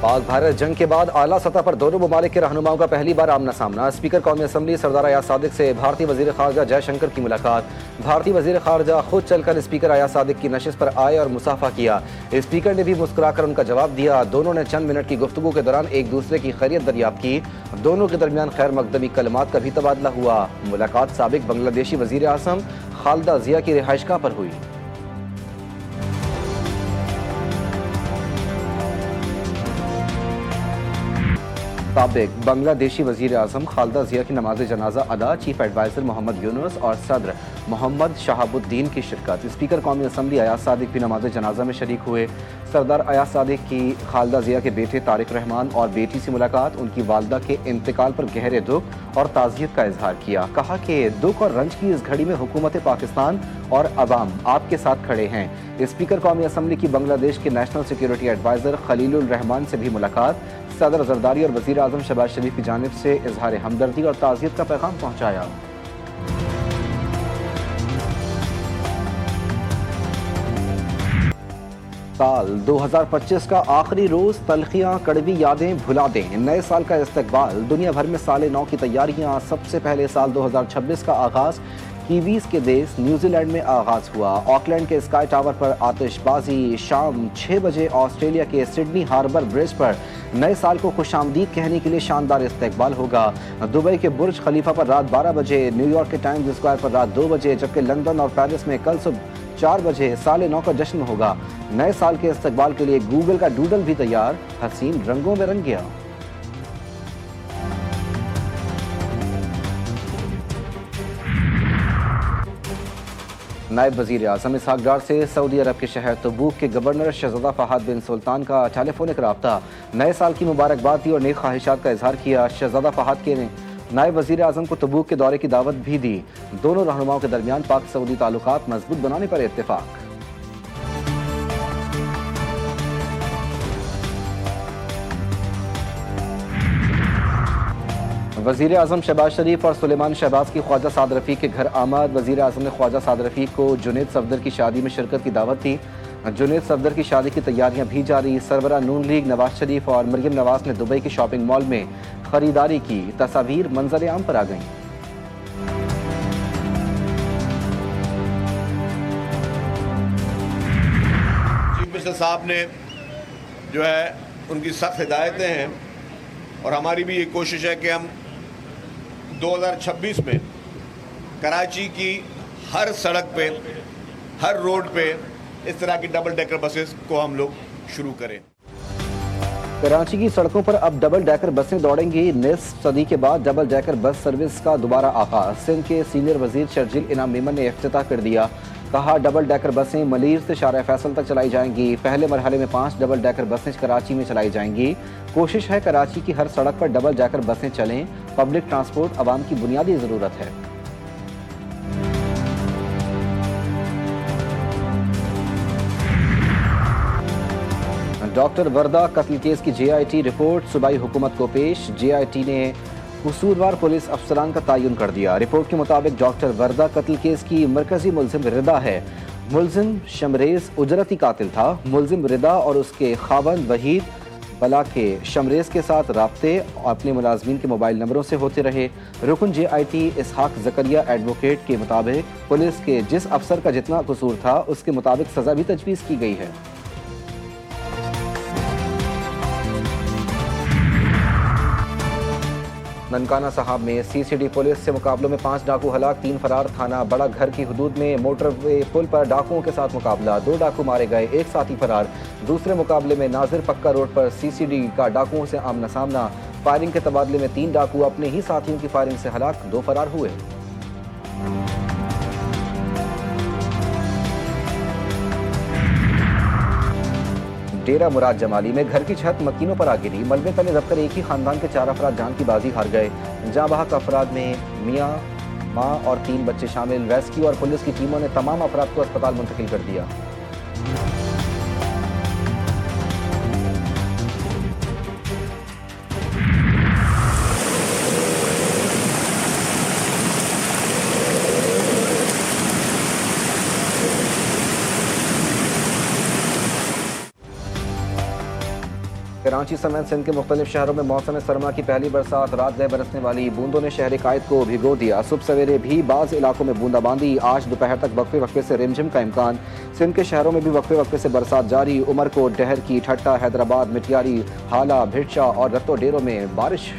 पाक भारत जंग के बाद आला सतह पर दोनों ममालिक के रहनुमाओं का पहली बार आमना सामना। स्पीकर कौमी असम्बली सरदार अयाज सादिक से भारतीय वजीर खारजा जयशंकर की मुलाकात। भारतीय वजीर खारजा खुद चलकर स्पीकर अयाज सादिक की नशिस्त पर आए और मुसाफा किया। स्पीकर ने भी मुस्कुराकर उनका जवाब दिया। दोनों ने चंद मिनट की गुफ्तगू के दौरान एक दूसरे की खैरियत दरियाफ्त की। दोनों के दरमियान खैर मकदमी कलमात का भी तबादला हुआ। मुलाकात साबिक बांग्लादेशी वजीर आज़म खालिदा जिया की रिहाइशगाह पर हुई। साबिक बांग्लादेशी वजीर आज़म खालिदा जिया की नमाज जनाजा अदा। चीफ एडवाइज़र मोहम्मद यूनुस और सदर मोहम्मद शहाबुद्दीन की शिरकत। स्पीकर कौमी असम्बली अयाज सादिक भी नमाज जनाजा में शरीक हुए। सरदार अयाज सादिक की खालिदा जिया के बेटे तारिक रहमान और बेटी से मुलाकात। उनकी वालदा के इंतकाल पर गहरे दुख और ताज़ियत का इजहार किया। कहा कि दुख और रंज की इस घड़ी में हुकूमत पाकिस्तान और अवाम आपके साथ खड़े हैं। स्पीकर कौमी असम्बली की बांग्लादेश के national security adviser Khalilur Rahman से भी मुलाकात। सदर जरदारी और वज़ीर आज़म शहबाज शरीफ की जानिब से इजहार हमदर्दी और ताज़ियत का पैगाम पहुँचाया। साल 2025 का आखिरी रोज, तलखियां कड़वी यादें भुला दें। नए साल का इस्तकबाल, दुनिया भर में साल नौ की तैयारियां। सबसे पहले साल 2026 का आगाज कीवीज के देश न्यूजीलैंड में आगाज हुआ। ऑकलैंड के स्काई टावर पर आतिशबाजी। शाम 6 बजे ऑस्ट्रेलिया के सिडनी हार्बर ब्रिज पर नए साल को खुशामदीद कहने के लिए शानदार इस्तकबाल होगा। दुबई के बुर्ज खलीफा पर रात 12 बजे, न्यूयॉर्क के टाइम्स स्क्वायर पर रात 2 बजे, जबकि लंदन और पेरिस में कल सुबह 4 बजे साल नौ का जश्न होगा। नए साल के इस्तकबाल के लिए गूगल का डूडल भी तैयार, हसीन रंगों में रंग गया। नायब वजीर आज़म इसहाक डार से सऊदी अरब के शहर तबूक के गवर्नर शहजादा फहद बिन सुल्तान का टेलीफोनिक रब्ता। नए साल की मुबारकबाद दी और नेक ख्वाहिशात का इजहार किया। शहजादा फहद के ने नायब वजीर आज़म को तबूक के दौरे की दावत भी दी। दोनों रहनुमाओं के दरमियान पाक सऊदी ताल्लुकात मजबूत बनाने पर इत्तेफाक। वज़ीर आज़म शहबाज शरीफ और सुलेमान शहबाज की ख्वाजा साद रफ़ीक के घर आमद। वज़ीर आज़म ने ख्वाजा साद रफ़ीक को जुनैद सफदर की शादी में शिरकत की दावत दी। जुनैद सफदर की शादी की तैयारियां भी जारी। सरबरा नून लीग नवाज शरीफ और मरियम नवाज ने दुबई के शॉपिंग मॉल में खरीदारी की। तस्वीर मंजर आम पर आ गईं। चीफ मिनिस्टर साहब ने जो है उनकी सख्त हिदायतें हैं और हमारी भी ये कोशिश है कि हम 2026 में कराची की हर सड़क पे, हर रोड पे इस तरह की डबल डेकर बसेस को हम लोग शुरू करें। कराची की सड़कों पर अब डबल डेकर बसें दौड़ेंगी। निस्फ सदी के बाद डबल डेकर बस सर्विस का दोबारा आगाज। सिंध के सीनियर वजीर शर्जील इनाम मेमन ने इफ्तिताह कर दिया। कहा, डबल डेकर बसें मलीर से शारा फैसल तक चलाई जाएंगी। पहले मरहले में 5 डबल डेकर बसें कराची में चलाई जाएंगी। कोशिश है कराची की हर सड़क पर डबल डेकर बसें चलें। पब्लिक ट्रांसपोर्ट आवाम की बुनियादी जरूरत है। डॉक्टर वर्दा कत्ल केस की JIT रिपोर्ट सूबाई हुकूमत को पेश। JIT ने कसूरवार पुलिस अफसरान का तयन कर दिया। रिपोर्ट के मुताबिक डॉक्टर वर्दा कत्ल केस की मरकजी मुलजिम रिदा है। मुलजिम शमरेज उजरती कातिल था। मुलजिम रिदा और उसके खावंद वहीद बला के शमरेज के साथ राब्ते अपने मुलाजमीन के मोबाइल नंबरों से होते रहे। रुकन JIT इसहाक जकरिया एडवोकेट के मुताबिक पुलिस के जिस अफसर का जितना कसूर था उसके मुताबिक सजा भी तजवीज़ की गई है। ननकाना साहब में CCD पुलिस से मुकाबलों में 5 डाकू हलाक, 3 फरार। थाना बड़ा घर की हदूद में मोटरवे पुल पर डाकुओं के साथ मुकाबला, 2 डाकू मारे गए, 1 साथी फरार। दूसरे मुकाबले में नाजिर पक्का रोड पर CCD का डाकुओं से आमना सामना। फायरिंग के तबादले में 3 डाकू अपने ही साथियों की फायरिंग से हलाक, 2 फरार हुए। डेरा मुराद जमाली में घर की छत मकीनों पर आ गिरी। मलबे तले दबकर एक ही खानदान के 4 अफराद जान की बाजी हार गए। जाँ बहक अफराद में मियाँ, माँ और 3 बच्चे शामिल। रेस्क्यू और पुलिस की टीमों ने तमाम अफराद को अस्पताल मुंतकिल कर दिया। कराची समेत सिंध के मुख्तलिफ शहरों में मौसम सरमा की पहली बरसात। रात गए बरसने वाली बूंदों ने शहर कायद को भिगो दिया। सुबह सवेरे भी बाज़ इलाकों में बूंदाबांदी। आज दोपहर तक वक्फे वक्फे से रिमझिम का इम्कान। सिंध के शहरों में भी वक्फे वक्फे से बरसात जारी। उमरकोट, डहर की, ठट्टा, हैदराबाद, मिटियारी, हाला, भिटशा और रत्तो डेरों में बारिश